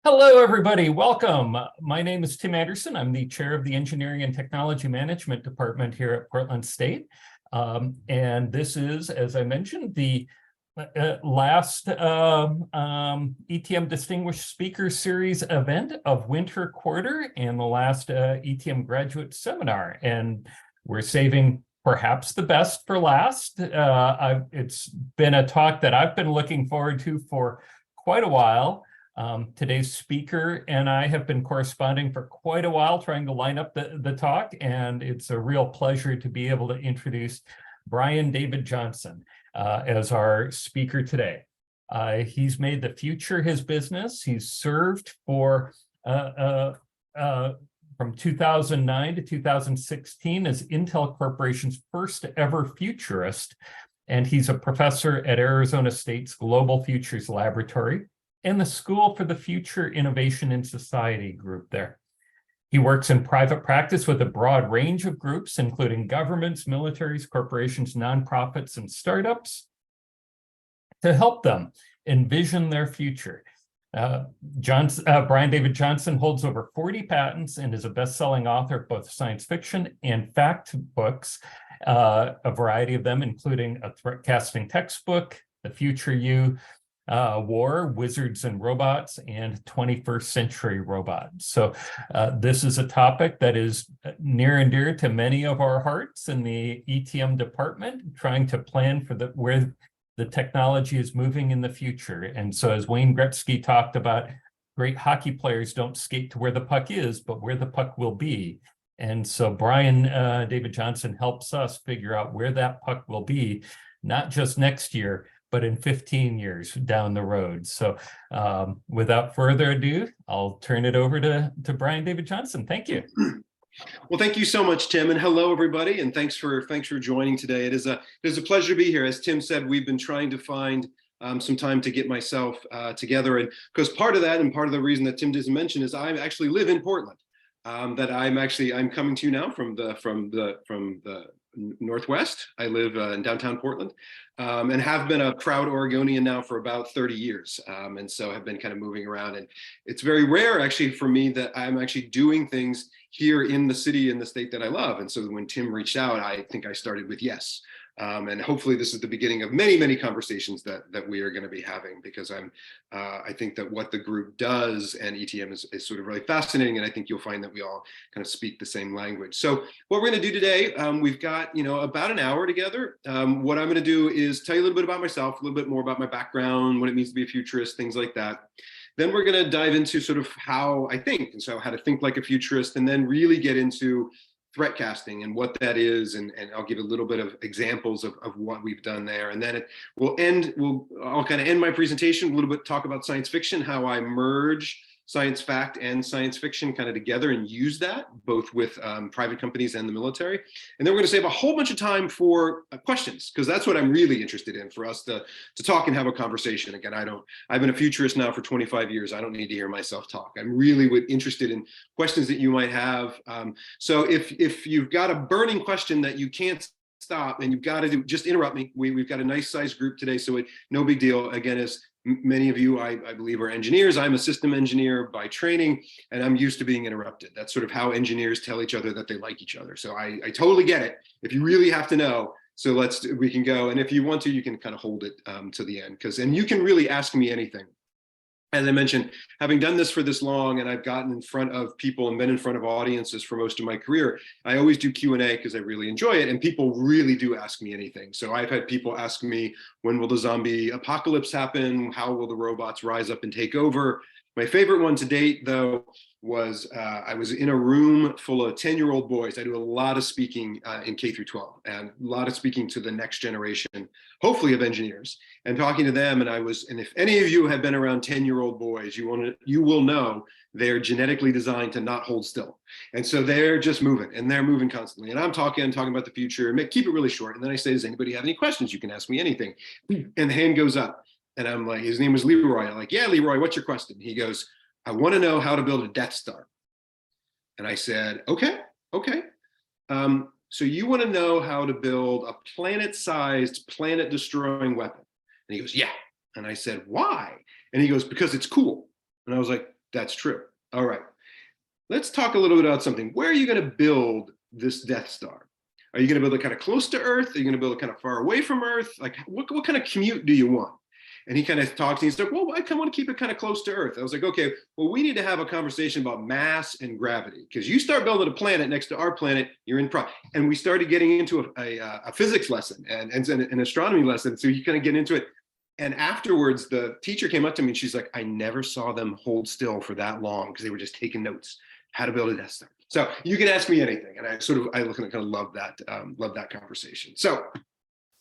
Hello, everybody. Welcome. My name is Tim Anderson. I'm the chair of the Engineering and Technology Management Department here at Portland State. And this is, as I mentioned, the last ETM Distinguished Speaker Series event of winter quarter and the last ETM graduate seminar. And we're saving perhaps the best for last. It's been a talk that I've been looking forward to for quite a while. Today's speaker and I have been corresponding for quite a while, trying to line up the talk, and it's a real pleasure to be able to introduce Brian David Johnson as our speaker today. He's made the future his business. He's served for from 2009 to 2016 as Intel Corporation's first ever futurist, and he's a professor at Arizona State's Global Futures Laboratory and the School for the Future Innovation in Society group there. He works in private practice with a broad range of groups, including governments, militaries, corporations, nonprofits, and startups, to help them envision their future. Brian David Johnson holds over 40 patents and is a best-selling author of both science fiction and fact books, a variety of them, including a threat-casting textbook, The Future You, War, Wizards and Robots, and 21st Century Robots. So this is a topic that is near and dear to many of our hearts in the ETM department, trying to plan for where the technology is moving in the future. And so as Wayne Gretzky talked about, great hockey players don't skate to where the puck is, but where the puck will be. And so Brian David Johnson helps us figure out where that puck will be, not just next year, but in 15 years down the road. So without further ado, I'll turn it over to Brian David Johnson. Thank you. Well, thank you so much, Tim, and hello, everybody, and thanks for joining today. It is a pleasure to be here. As Tim said, we've been trying to find some time to get myself together, and because part of that and part of the reason that Tim didn't mention is I actually live in Portland. That I'm coming to you now from the Northwest. I live in downtown Portland, and have been a proud Oregonian now for about 30 years. And so have been kind of moving around, and it's very rare actually for me that I'm actually doing things here in the city, in the state that I love. And so when Tim reached out, I think I started with yes. And hopefully this is the beginning of many, many conversations that we are going to be having, because I think that what the group does and ETM is sort of really fascinating. And I think you'll find that we all kind of speak the same language. So what we're going to do today, we've got, about an hour together. What I'm going to do is tell you a little bit about myself, a little bit more about my background, what it means to be a futurist, things like that. Then we're going to dive into sort of how I think, and so how to think like a futurist, and then really get into threat casting and what that is, and I'll give a little bit of examples of what we've done there. And then I'll kind of end my presentation a little bit, talk about science fiction, how I merge science fact and science fiction kind of together and use that both with private companies and the military. And then we're going to save a whole bunch of time for questions, because that's what I'm really interested in, for us to talk and have a conversation. Again, I've been a futurist now for 25 years. I don't need to hear myself talk. I'm really interested in questions that you might have. So if you've got a burning question that you can't stop and you've got to just interrupt me. We've got a nice sized group today, so no big deal. Again, as many of you, I believe, are engineers. I'm a system engineer by training, and I'm used to being interrupted. That's sort of how engineers tell each other that they like each other. So I totally get it. If you really have to know, so we can go. And if you want to, you can kind of hold it to the end, and you can really ask me anything. As I mentioned, having done this for this long, and I've gotten in front of people and been in front of audiences for most of my career, I always do Q&A because I really enjoy it, and people really do ask me anything. So I've had people ask me, when will the zombie apocalypse happen? How will the robots rise up and take over? My favorite one to date, though, was I was in a room full of 10-year-old boys. I do a lot of speaking in K through 12, and a lot of speaking to the next generation, hopefully of engineers, and talking to them. And if any of you have been around 10-year-old boys, you will know they're genetically designed to not hold still. And so they're just moving, and they're moving constantly. And I'm talking about the future, and keep it really short. And then I say, does anybody have any questions? You can ask me anything. And the hand goes up, and I'm like, his name was Leroy. I'm like, yeah, Leroy, what's your question? He goes, I want to know how to build a Death Star. And I said, okay. So you want to know how to build a planet-sized, planet-destroying weapon? And he goes, yeah. And I said, why? And he goes, because it's cool. And I was like, That's true. All right. Let's talk a little bit about something. Where are you going to build this Death Star? Are you going to build it kind of close to Earth? Are you going to build it kind of far away from Earth? Like, what kind of commute do you want? And he kind of talks and he's like, well, I kind of want to keep it kind of close to Earth. I was like, okay, well, we need to have a conversation about mass and gravity, because you start building a planet next to our planet, you're in problem. And we started getting into a physics lesson and an astronomy lesson. So you kind of get into it. And afterwards, the teacher came up to me and she's like, I never saw them hold still for that long because they were just taking notes, how to build a Death Star. So you can ask me anything. And I look and kind of love that conversation. So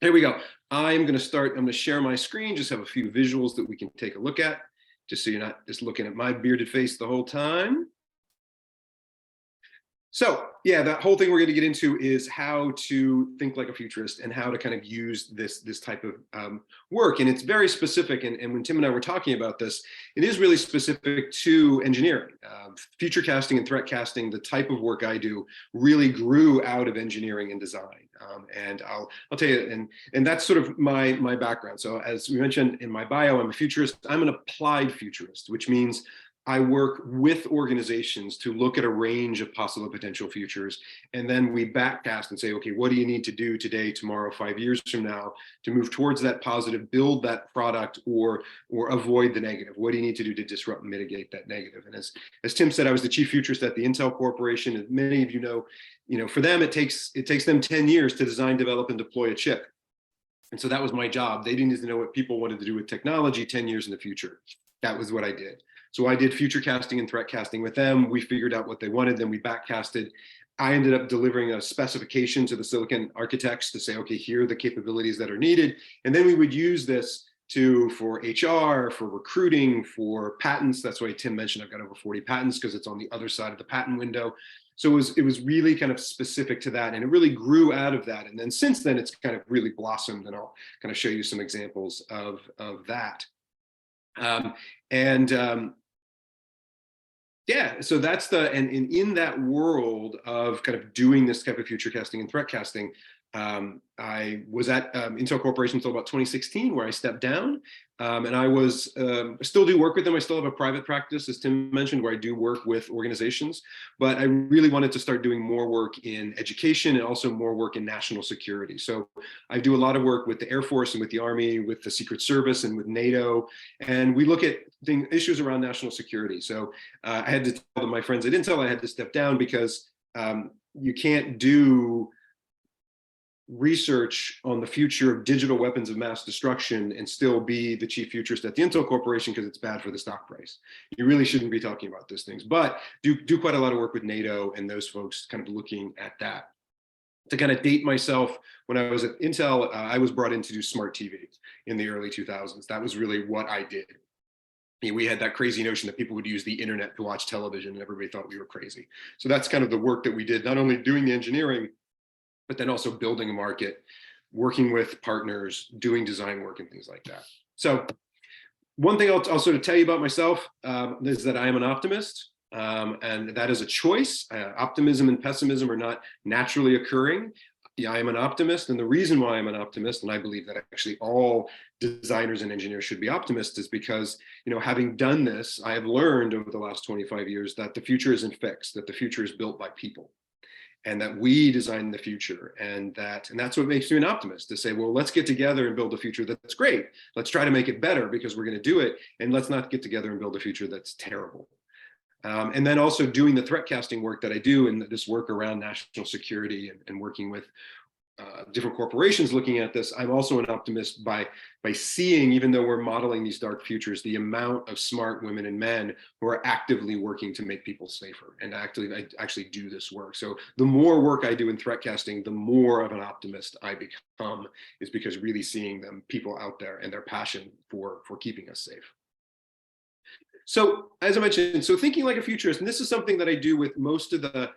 here we go. I'm going to share my screen, just have a few visuals that we can take a look at, just so you're not just looking at my bearded face the whole time. So yeah, that whole thing we're going to get into is how to think like a futurist and how to kind of use this type of work. And it's very specific. And when Tim and I were talking about this, it is really specific to engineering. Future casting and threat casting, the type of work I do, really grew out of engineering and design. And I'll tell you, and that's sort of my background. So as we mentioned in my bio, I'm a futurist. I'm an applied futurist, which means I work with organizations to look at a range of possible potential futures. And then we backcast and say, okay, what do you need to do today, tomorrow, 5 years from now to move towards that positive, build that product, or avoid the negative? What do you need to do to disrupt and mitigate that negative? And as Tim said, I was the chief futurist at the Intel Corporation. And many of you know, for them, it takes them 10 years to design, develop, and deploy a chip. And so that was my job. They didn't need to know what people wanted to do with technology 10 years in the future. That was what I did. So I did future casting and threat casting with them. We figured out what they wanted, then we backcasted. I ended up delivering a specification to the silicon architects to say, okay, here are the capabilities that are needed. And then we would use this for HR, for recruiting, for patents. That's why Tim mentioned I've got over 40 patents, because it's on the other side of the patent window. So it was really kind of specific to that, and it really grew out of that. And then since then, it's kind of really blossomed, and I'll kind of show you some examples of that. Yeah, so that's and in that world of kind of doing this type of future casting and threat casting, I was at Intel Corporation until about 2016, where I stepped down, and I still do work with them. I still have a private practice, as Tim mentioned, where I do work with organizations, but I really wanted to start doing more work in education and also more work in national security. So I do a lot of work with the Air Force and with the Army, with the Secret Service and with NATO, and we look at issues around national security. So I had to tell my friends at Intel I had to step down because you can't do research on the future of digital weapons of mass destruction and still be the chief futurist at the Intel Corporation, because it's bad for the stock price. You really shouldn't be talking about those things, but do quite a lot of work with NATO and those folks kind of looking at that. To kind of date myself, when I was at Intel, I was brought in to do smart TV in the early 2000s. That was really what I did. We had that crazy notion that people would use the internet to watch television, and everybody thought we were crazy. So that's kind of the work that we did, not only doing the engineering, but then also building a market, working with partners, doing design work and things like that. So one thing I'll sort of tell you about myself is that I am an optimist, and that is a choice. Optimism and pessimism are not naturally occurring. Yeah, I am an optimist, and the reason why I'm an optimist, and I believe that actually all designers and engineers should be optimists, is because, having done this, I have learned over the last 25 years that the future isn't fixed, that the future is built by people, and that we design the future, and that's what makes me an optimist, to say, well, let's get together and build a future that's great. Let's try to make it better because we're going to do it, and let's not get together and build a future that's terrible. And then also doing the threat casting work that I do, and this work around national security and working with different corporations looking at this, I'm also an optimist by seeing, even though we're modeling these dark futures, the amount of smart women and men who are actively working to make people safer and actually do this work. So the more work I do in threat casting, the more of an optimist I become, is because really seeing them, people out there, and their passion for keeping us safe. So as I mentioned, so thinking like a futurist, and this is something that I do with most of the,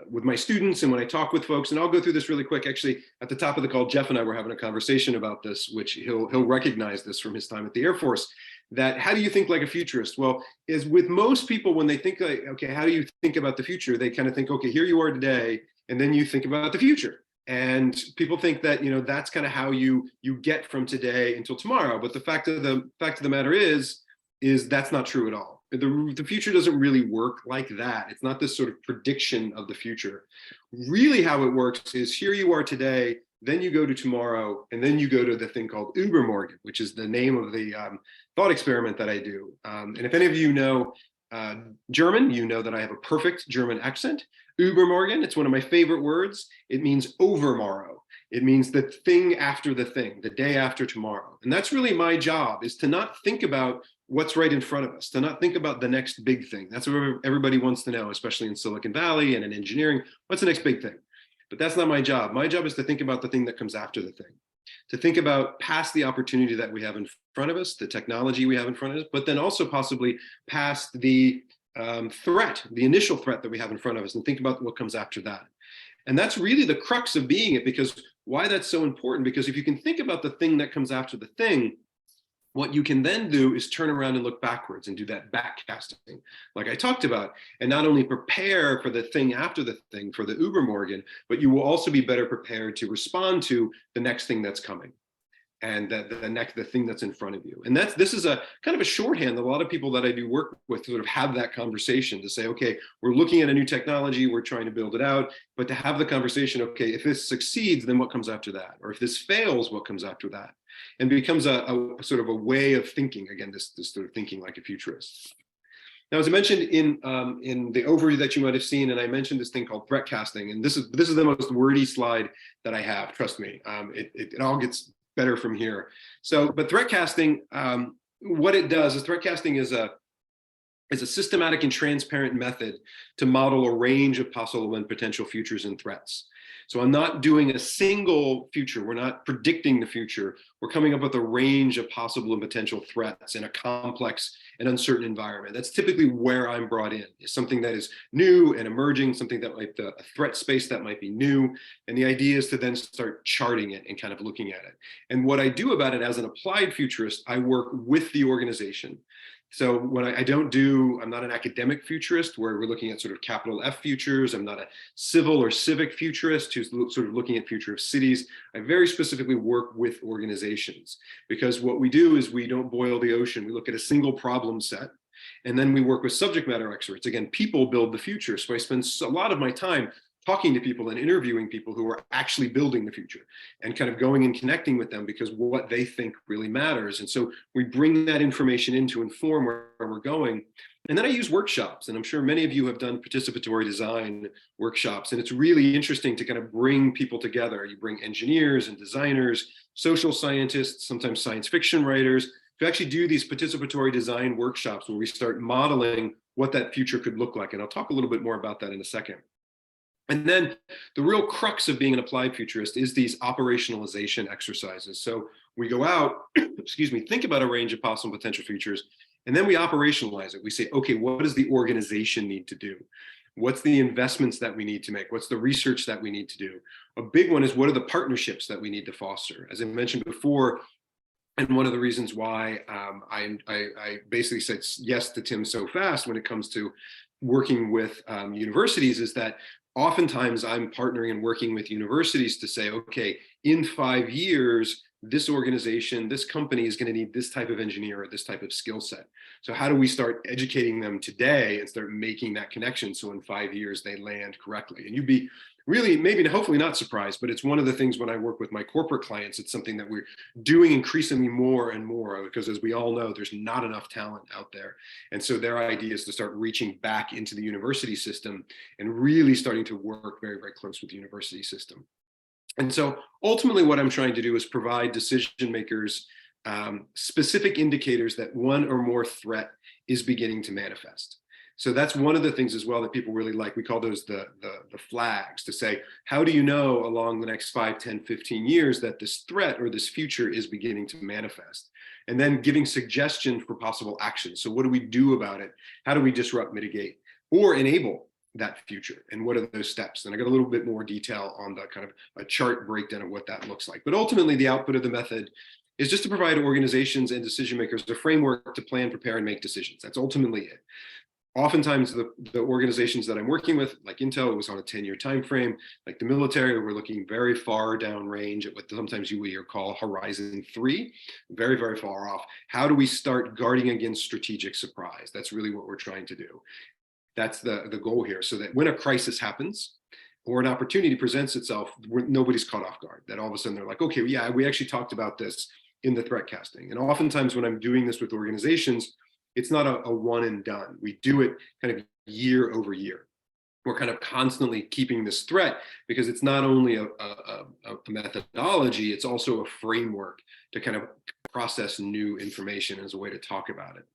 with my students and when I talk with folks, and I'll go through this really quick. Actually, at the top of the call, Jeff and I were having a conversation about this, which he'll recognize this from his time at the Air Force, that how do you think like a futurist? Well, is with most people, when they think like, okay, how do you think about the future? They kind of think, okay, here you are today, and then you think about the future. And people think that, that's kind of how you get from today until tomorrow. But the fact of the matter is that's not true at all. The future doesn't really work like that. It's not this sort of prediction of the future. Really how it works is here you are today, then you go to tomorrow, and then you go to the thing called Übermorgen, which is the name of the thought experiment that I do. And if any of you know German, you know that I have a perfect German accent. Übermorgen, it's one of my favorite words. It means overmorrow. It means the thing after the thing, the day after tomorrow. And that's really my job, is to not think about what's right in front of us, to not think about the next big thing. That's what everybody wants to know, especially in Silicon Valley and in engineering. What's the next big thing? But that's not my job. My job is to think about the thing that comes after the thing, to think about past the opportunity that we have in front of us, the technology we have in front of us, but then also possibly past the threat, the initial threat that we have in front of us, and think about what comes after that. And that's really the crux of being it, because why that's so important, because if you can think about the thing that comes after the thing, what you can then do is turn around and look backwards and do that backcasting, like I talked about, and not only prepare for the thing after the thing, for the Übermorgen, but you will also be better prepared to respond to the next thing that's coming, and the thing that's in front of you. And this is a kind of a shorthand. A lot of people that I do work with sort of have that conversation to say, okay, we're looking at a new technology, we're trying to build it out, but to have the conversation, okay, if this succeeds, then what comes after that? Or if this fails, what comes after that? And becomes a sort of a way of thinking, again, this sort of thinking like a futurist. Now, as I mentioned in the overview that you might have seen, and I mentioned this thing called threat casting, and this is the most wordy slide that I have, trust me. It all gets better from here. So, but threat casting, what it does is threat casting is a systematic and transparent method to model a range of possible and potential futures and threats. So I'm not doing a single future. We're not predicting the future. We're coming up with a range of possible and potential threats in a complex and uncertain environment. That's typically where I'm brought in, is something that is new and emerging, something that might be a threat space that might be new. And the idea is to then start charting it and kind of looking at it. And what I do about it as an applied futurist, I work with the organization. So when I'm not an academic futurist where we're looking at sort of capital F futures. I'm not a civil or civic futurist who's sort of looking at future of cities. I very specifically work with organizations, because what we do is we don't boil the ocean. We look at a single problem set, and then we work with subject matter experts. Again, people build the future. So I spend a lot of my time talking to people and interviewing people who are actually building the future, and kind of going and connecting with them, because what they think really matters. And so we bring that information in to inform where we're going. And then I use workshops, and I'm sure many of you have done participatory design workshops, and it's really interesting to kind of bring people together. You bring engineers and designers, social scientists, sometimes science fiction writers, to actually do these participatory design workshops where we start modeling what that future could look like. And I'll talk a little bit more about that in a second. And then the real crux of being an applied futurist is these operationalization exercises. So we go out, excuse me, think about a range of possible potential futures, and then we operationalize it. We say, okay, what does the organization need to do? What's the investments that we need to make? What's the research that we need to do? A big one is, what are the partnerships that we need to foster? As I mentioned before, and one of the reasons why I basically said yes to Tim so fast when it comes to working with universities is that oftentimes I'm partnering and working with universities to say, okay, in 5 years, this organization, this company is going to need this type of engineer or this type of skill set. So how do we start educating them today and start making that connection so in 5 years they land correctly? And you'd be really, maybe hopefully not surprised, but it's one of the things when I work with my corporate clients, it's something that we're doing increasingly more and more, because as we all know, there's not enough talent out there. And so their idea is to start reaching back into the university system and really starting to work very, very close with the university system. And so ultimately what I'm trying to do is provide decision makers specific indicators that one or more threat is beginning to manifest. So that's one of the things as well that people really like. We call those the flags, to say, how do you know along the next 5, 10, 15 years that this threat or this future is beginning to manifest? And then giving suggestions for possible action. So what do we do about it? How do we disrupt, mitigate, or enable that future? And what are those steps? And I got a little bit more detail on the kind of a chart breakdown of what that looks like. But ultimately, the output of the method is just to provide organizations and decision makers a framework to plan, prepare, and make decisions. That's ultimately it. Oftentimes the organizations that I'm working with, like Intel, it was on a 10-year time frame. Like the military, we're looking very far down range at what sometimes you will call Horizon 3, very, very far off. How do we start guarding against strategic surprise? That's really what we're trying to do. That's the goal here, so that when a crisis happens or an opportunity presents itself, nobody's caught off guard. That all of a sudden they're like, okay, yeah, we actually talked about this in the threat casting. And oftentimes when I'm doing this with organizations, it's not a one and done. We do it kind of year over year. We're kind of constantly keeping this threat, because it's not only a methodology, it's also a framework to kind of process new information as a way to talk about it.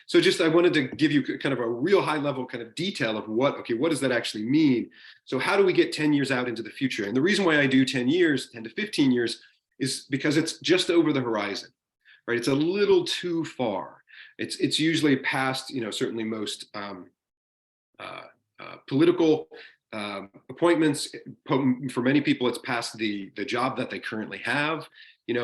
So just, I wanted to give you kind of a real high level kind of detail of what does that actually mean? So how do we get 10 years out into the future? And the reason why I do 10 years, 10 to 15 years, is because it's just over the horizon, right? It's a little too far. It's usually past, certainly most political appointments. For many people, it's past the job that they currently have.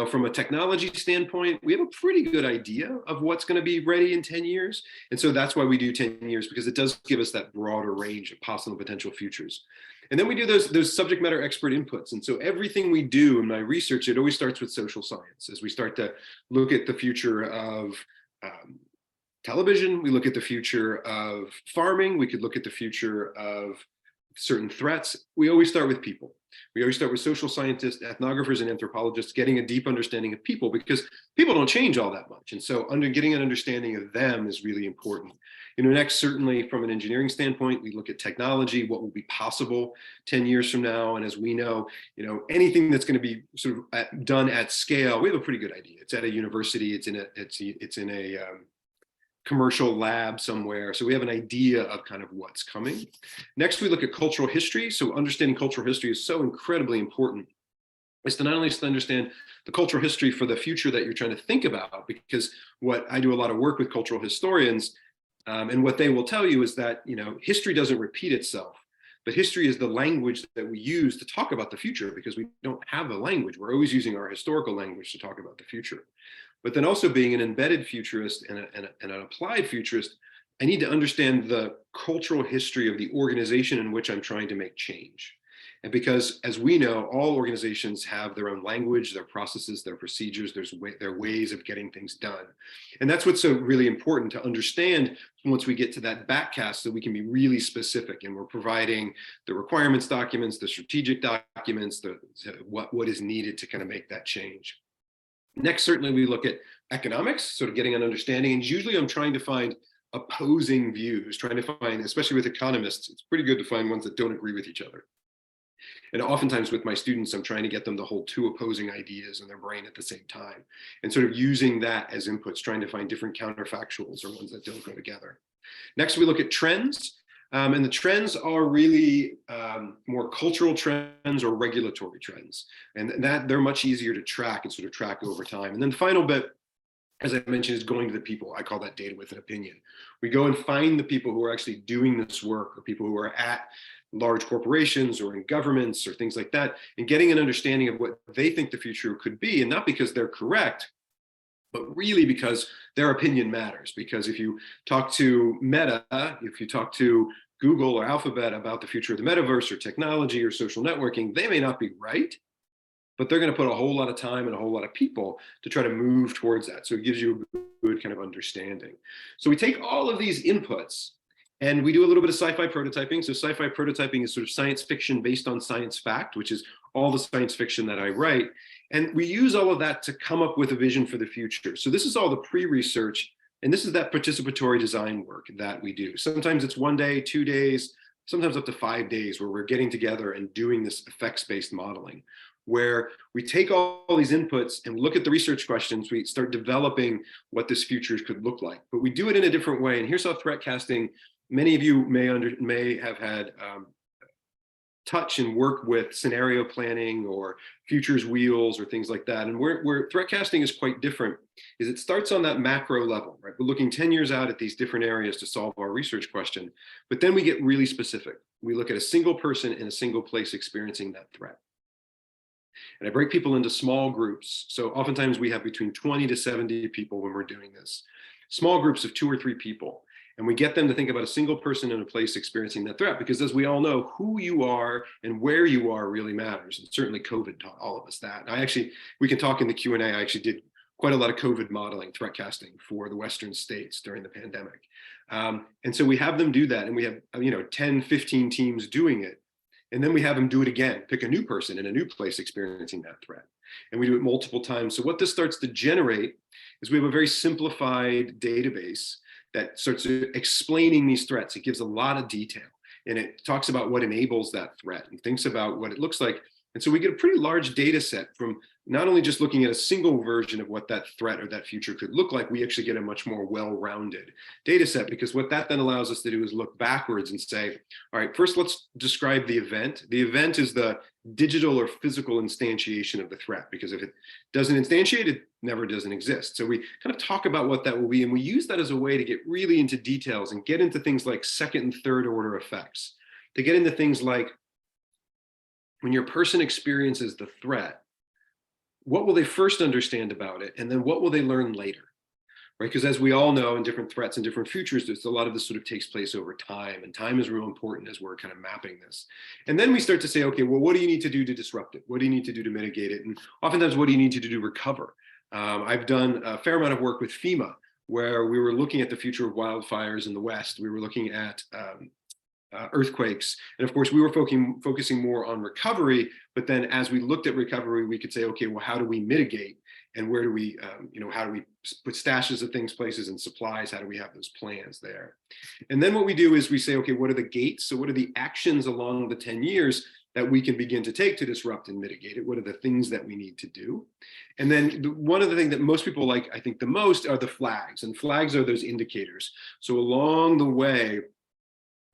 From a technology standpoint, we have a pretty good idea of what's going to be ready in 10 years. And so that's why we do 10 years, because it does give us that broader range of possible potential futures. And then we do those subject matter expert inputs. And so everything we do in my research, it always starts with social science. As we start to look at the future of television, we look at the future of farming, we could look at the future of certain threats. We always start with people. We always start with social scientists, ethnographers, and anthropologists, getting a deep understanding of people, because people don't change all that much. And so getting an understanding of them is really important. Next, certainly from an engineering standpoint, we look at technology, what will be possible 10 years from now. And as we know, anything that's going to be sort of done at scale, we have a pretty good idea. It's at a university, it's in a commercial lab somewhere. So we have an idea of kind of what's coming. Next, we look at cultural history. So understanding cultural history is so incredibly important. It's to not only to understand the cultural history for the future that you're trying to think about, because what I do a lot of work with cultural historians, and what they will tell you is that, history doesn't repeat itself, but history is the language that we use to talk about the future, because we don't have a language. We're always using our historical language to talk about the future. But then also, being an embedded futurist and an applied futurist, I need to understand the cultural history of the organization in which I'm trying to make change. And because, as we know, all organizations have their own language, their processes, their procedures, their ways of getting things done. And that's what's so really important to understand once we get to that backcast, so we can be really specific. And we're providing the requirements documents, the strategic documents, what is needed to kind of make that change. Next, certainly we look at economics, sort of getting an understanding. And usually I'm trying to find opposing views, trying to find, especially with economists, it's pretty good to find ones that don't agree with each other. And oftentimes with my students, I'm trying to get them to hold two opposing ideas in their brain at the same time, and sort of using that as inputs, trying to find different counterfactuals or ones that don't go together. Next, we look at trends. And the trends are really more cultural trends or regulatory trends. And that they're much easier to track and sort of track over time. And then the final bit, as I mentioned, is going to the people. I call that data with an opinion. We go and find the people who are actually doing this work, or people who are at large corporations or in governments or things like that, and getting an understanding of what they think the future could be. And not because they're correct, but really because their opinion matters. Because if you talk to Meta, if you talk to Google or Alphabet about the future of the metaverse or technology or social networking, they may not be right, but they're going to put a whole lot of time and a whole lot of people to try to move towards that. So it gives you a good kind of understanding. So we take all of these inputs and we do a little bit of sci-fi prototyping. So sci-fi prototyping is sort of science fiction based on science fact, which is all the science fiction that I write. And we use all of that to come up with a vision for the future. So this is all the pre-research. And this is that participatory design work that we do. Sometimes it's 1 day, 2 days, sometimes up to 5 days, where we're getting together and doing this effects-based modeling, where we take all these inputs and look at the research questions. We start developing what this future could look like, but we do it in a different way. And here's how threat casting, many of you may have had touch and work with scenario planning or futures wheels or things like that. And where threat casting is quite different is it starts on that macro level, right? We're looking 10 years out at these different areas to solve our research question, but then we get really specific. We look at a single person in a single place experiencing that threat. And I break people into small groups. So oftentimes we have between 20 to 70 people when we're doing this, small groups of 2 or 3 people. And we get them to think about a single person in a place experiencing that threat, because as we all know, who you are and where you are really matters. And certainly COVID taught all of us that. And we can talk in the Q&A. I actually did quite a lot of COVID modeling, threat casting for the Western states during the pandemic. And so we have them do that, and we have 10, 15 teams doing it. And then we have them do it again, pick a new person in a new place experiencing that threat. And we do it multiple times. So what this starts to generate is we have a very simplified database that starts explaining these threats. It gives a lot of detail, and it talks about what enables that threat and thinks about what it looks like. And so we get a pretty large data set from not only just looking at a single version of what that threat or that future could look like, we actually get a much more well-rounded data set, because what that then allows us to do is look backwards and say, all right, first let's describe the event. The event is the digital or physical instantiation of the threat, because if it doesn't instantiate, it never doesn't exist. So we kind of talk about what that will be, and we use that as a way to get really into details and get into things like second and third order effects, to get into things like, when your person experiences the threat, what will they first understand about it? And then what will they learn later? Right? Because as we all know, in different threats and different futures, there's a lot of this sort of takes place over time, and time is real important as we're kind of mapping this. And then we start to say, okay, well, what do you need to do to disrupt it? What do you need to do to mitigate it? And oftentimes, what do you need to do to recover? I've done a fair amount of work with FEMA, where we were looking at the future of wildfires in the West. We were looking at earthquakes. And of course, we were focusing more on recovery. But then as we looked at recovery, we could say, okay, well, how do we mitigate? And where do we, how do we put stashes of things, places, and supplies? How do we have those plans there? And then what we do is we say, okay, what are the gates? So what are the actions along the 10 years that we can begin to take to disrupt and mitigate it? What are the things that we need to do? And then one of the things that most people like, I think the most, are the flags. And flags are those indicators. So along the way,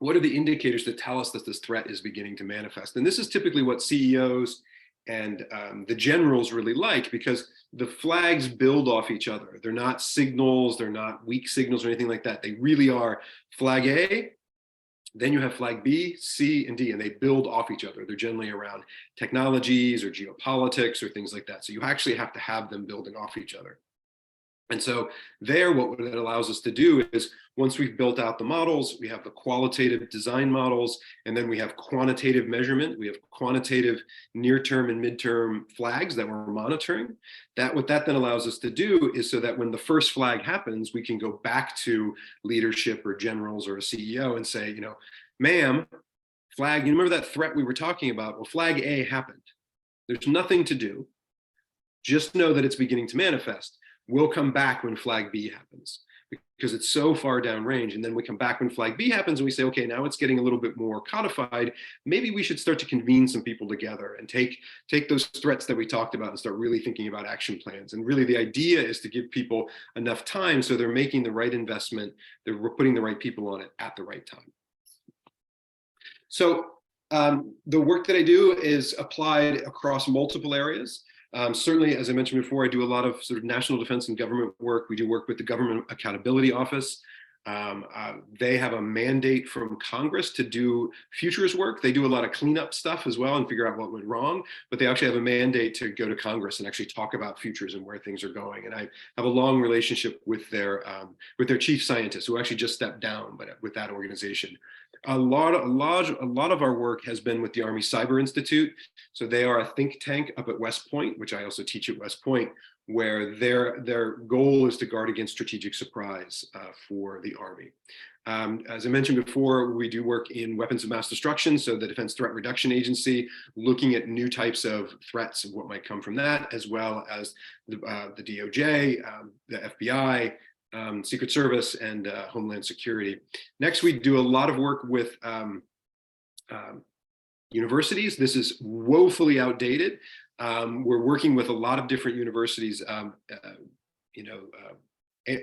what are the indicators that tell us that this threat is beginning to manifest? And this is typically what CEOs and the generals really like, because the flags build off each other. They're not signals, they're not weak signals or anything like that. They really are flag A, then you have flag B, C, and D, and they build off each other. They're generally around technologies or geopolitics or things like that. So you actually have to have them building off each other. And so there, what that allows us to do is, once we've built out the models, we have the qualitative design models, and then we have quantitative measurement. We have quantitative near-term and mid-term flags that we're monitoring. What that then allows us to do is, so that when the first flag happens, we can go back to leadership or generals or a CEO and say, ma'am, flag, you remember that threat we were talking about? Well, flag A happened. There's nothing to do. Just know that it's beginning to manifest. We'll come back when flag B happens, because it's so far downrange. And then we come back when flag B happens and we say, okay, now it's getting a little bit more codified. Maybe we should start to convene some people together and take those threats that we talked about and start really thinking about action plans. And really the idea is to give people enough time so they're making the right investment, they're putting the right people on it at the right time. So the work that I do is applied across multiple areas. Certainly, as I mentioned before, I do a lot of sort of national defense and government work. We do work with the Government Accountability Office. They have a mandate from Congress to do futures work. They do a lot of cleanup stuff as well and figure out what went wrong, but they actually have a mandate to go to Congress and actually talk about futures and where things are going. And I have a long relationship with their chief scientist, who actually just stepped down, but with that organization. A lot of our work has been with the Army Cyber Institute. So they are a think tank up at West Point, which I also teach at West Point, where their goal is to guard against strategic surprise for the Army. As I mentioned before, we do work in weapons of mass destruction. So the Defense Threat Reduction Agency, looking at new types of threats and what might come from that, as well as the DOJ, the FBI, Secret Service, and Homeland Security. Next, we do a lot of work with universities. This is woefully outdated. We're working with a lot of different universities.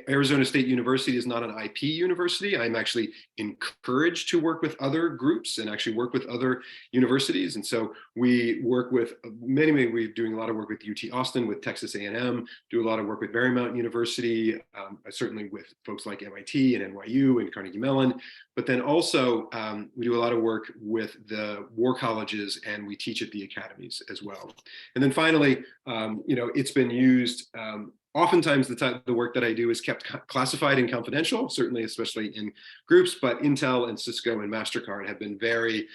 Arizona State University is not an IP university. I'm actually encouraged to work with other groups and actually work with other universities. And so we work with we're doing a lot of work with UT Austin, with Texas A&M, do a lot of work with Marymount University, certainly with folks like MIT and NYU and Carnegie Mellon. But then also we do a lot of work with the war colleges, and we teach at the academies as well. And then finally, it's been used oftentimes the work that I do is kept classified and confidential, certainly, especially in groups, but Intel and Cisco and MasterCard have been very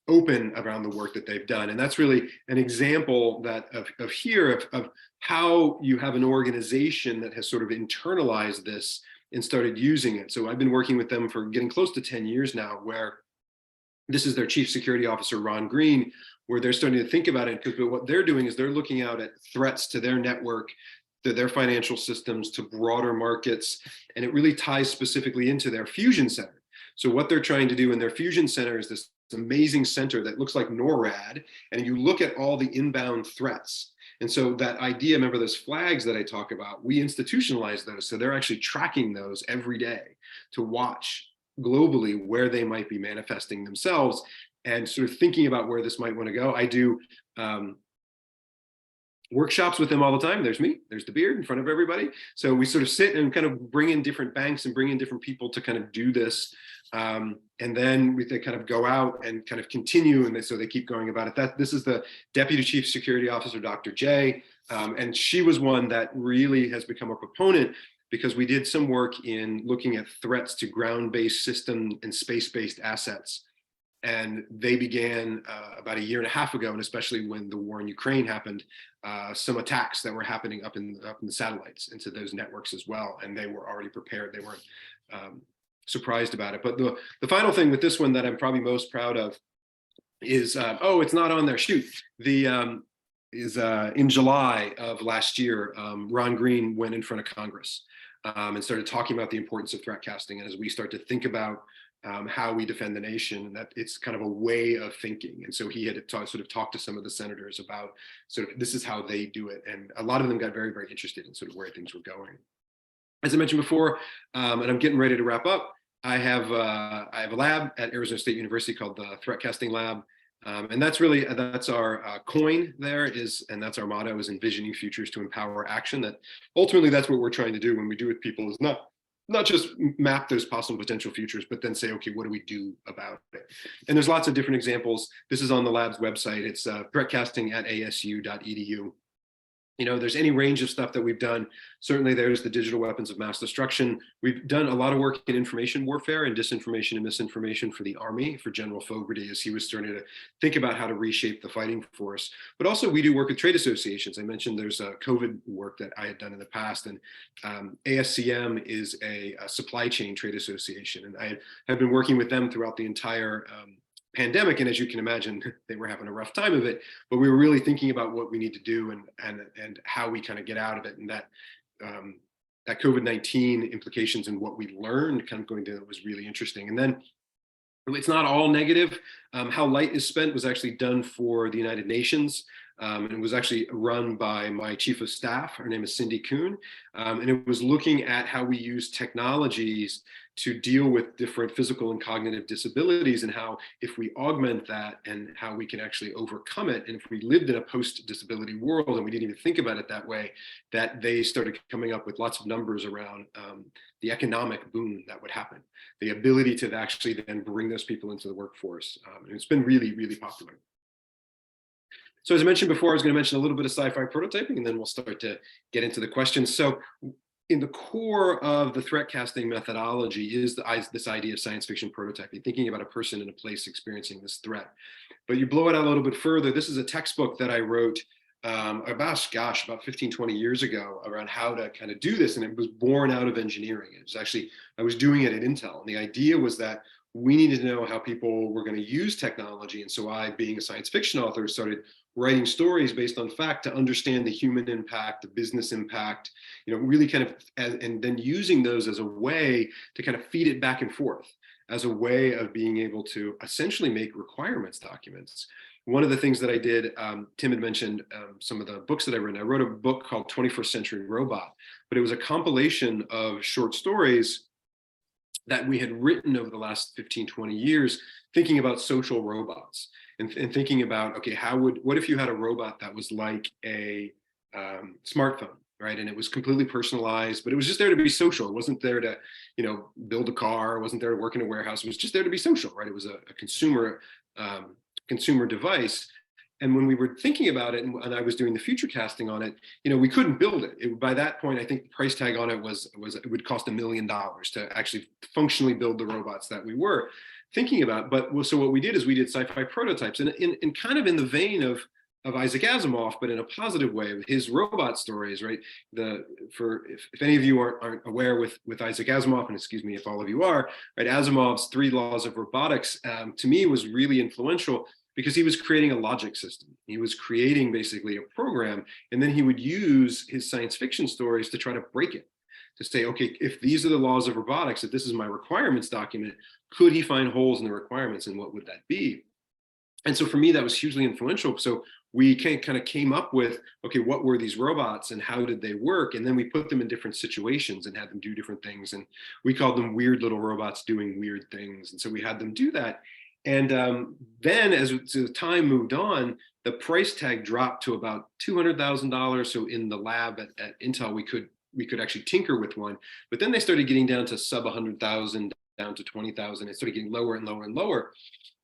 open around the work that they've done. And that's really an example of how you have an organization that has sort of internalized this and started using it. So I've been working with them for getting close to 10 years now, where this is their chief security officer, Ron Green, where they're starting to think about it, because what they're doing is they're looking out at threats to their network, to their financial systems, to broader markets, and it really ties specifically into their fusion center. So what they're trying to do in their fusion center is this amazing center that looks like NORAD, and you look at all the inbound threats. And so that idea, remember those flags that I talk about, we institutionalize those. So they're actually tracking those every day to watch globally where they might be manifesting themselves and sort of thinking about where this might want to go. I do workshops with them all the time. There's me, there's the beard in front of everybody. So we sort of sit and kind of bring in different banks and bring in different people to kind of do this. And then they kind of go out and kind of continue, and so they keep going about it. This is the Deputy Chief Security Officer, Dr. J, and she was one that really has become a proponent, because we did some work in looking at threats to ground-based system and space-based assets. And they began about a year and a half ago, and especially when the war in Ukraine happened, some attacks that were happening up in the satellites into those networks as well. And they were already prepared. They weren't surprised about it. But the final thing with this one that I'm probably most proud of is, it's not on there. Shoot. In July of last year, Ron Green went in front of Congress and started talking about the importance of threat casting. And as we start to think about how we defend the nation, and that it's kind of a way of thinking. And so he had sort of talked to some of the senators about sort of this is how they do it. And a lot of them got very, very interested in sort of where things were going. As I mentioned before, and I'm getting ready to wrap up, I have a lab at Arizona State University called the Threat Casting Lab. And that's our coin there is, and that's our motto, is envisioning futures to empower action. That ultimately that's what we're trying to do when we do with people, is not just map those possible potential futures, but then say, okay, what do we do about it? And there's lots of different examples. This is on the lab's website. It's threatcasting@asu.edu. You know, there's any range of stuff that we've done. Certainly there's the digital weapons of mass destruction. We've done a lot of work in information warfare and disinformation and misinformation for the Army, for General Fogarty, as he was starting to think about how to reshape the fighting force. But also we do work with trade associations. I mentioned there's a COVID work that I had done in the past, and ASCM is a supply chain trade association. And I have been working with them throughout the entire pandemic, and as you can imagine, they were having a rough time of it, but we were really thinking about what we need to do and how we kind of get out of it, and that COVID-19 implications and what we learned kind of going to was really interesting. And then it's not all negative. How light is spent was actually done for the United Nations. And it was actually run by my chief of staff. Her name is Cindy Kuhn. And it was looking at how we use technologies to deal with different physical and cognitive disabilities, and how if we augment that and how we can actually overcome it. And if we lived in a post-disability world and we didn't even think about it that way, that they started coming up with lots of numbers around the economic boom that would happen, the ability to actually then bring those people into the workforce. And it's been really, really popular. So as I mentioned before, I was going to mention a little bit of sci-fi prototyping, and then we'll start to get into the questions. So in the core of the threat casting methodology is this idea of science fiction prototyping, thinking about a person in a place experiencing this threat. But you blow it out a little bit further. This is a textbook that I wrote about 15, 20 years ago around how to kind of do this. And it was born out of engineering. It was actually, I was doing it at Intel. And the idea was that we needed to know how people were going to use technology. And so I, being a science fiction author, started writing stories based on fact to understand the human impact, the business impact, you know, really kind of, and then using those as a way to kind of feed it back and forth as a way of being able to essentially make requirements documents. One of the things that I did, Tim had mentioned some of the books that I wrote. I wrote a book called 21st Century Robot, but it was a compilation of short stories that we had written over the last 15, 20 years, thinking about social robots and thinking about, okay, what if you had a robot that was like a smartphone, right? And it was completely personalized, but it was just there to be social. It wasn't there to, you know, build a car. It wasn't there to work in a warehouse. It was just there to be social, right? It was a consumer device. And when we were thinking about it, and I was doing the future casting on it, we couldn't build it. By that point, I think the price tag on it was it would cost $1 million to actually functionally build the robots that we were thinking about. But so what we did is we did sci-fi prototypes, and in kind of in the vein of Isaac Asimov, but in a positive way, of his robot stories, right? If any of you aren't aware with Isaac Asimov, and excuse me if all of you are, right? Asimov's 3 laws of robotics, to me, was really influential, because he was creating a logic system. He was creating basically a program, and then he would use his science fiction stories to try to break it, to say, okay, if these are the laws of robotics, if this is my requirements document, could he find holes in the requirements, and what would that be? And so for me, that was hugely influential. So we kind of came up with, okay, what were these robots and how did they work? And then we put them in different situations and had them do different things. And we called them weird little robots doing weird things. And so we had them do that. And then as the time moved on, the price tag dropped to about $200,000. So in the lab at Intel, we could actually tinker with one. But then they started getting down to sub 100,000, down to 20,000. It started getting lower and lower and lower.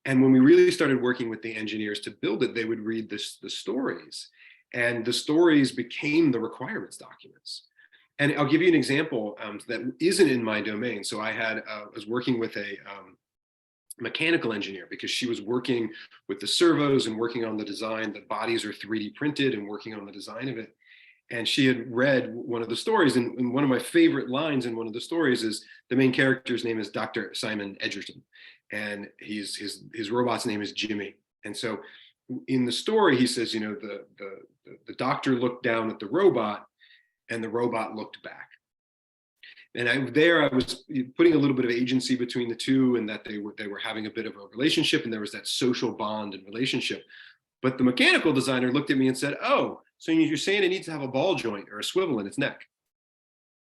And when we really started working with the engineers to build it, they would read the stories, and the stories became the requirements documents. And I'll give you an example that isn't in my domain. So I was working with a mechanical engineer, because she was working with the servos and working on the design. The bodies are 3D printed and working on the design of it. And she had read one of the stories, and one of my favorite lines in one of the stories is the main character's name is Dr. Simon Edgerton, and his robot's name is Jimmy. And so in the story, he says, the doctor looked down at the robot, and the robot looked back. And I was putting a little bit of agency between the two, and that they were having a bit of a relationship, and there was that social bond and relationship. But the mechanical designer looked at me and said, "Oh, so you're saying it needs to have a ball joint or a swivel in its neck?"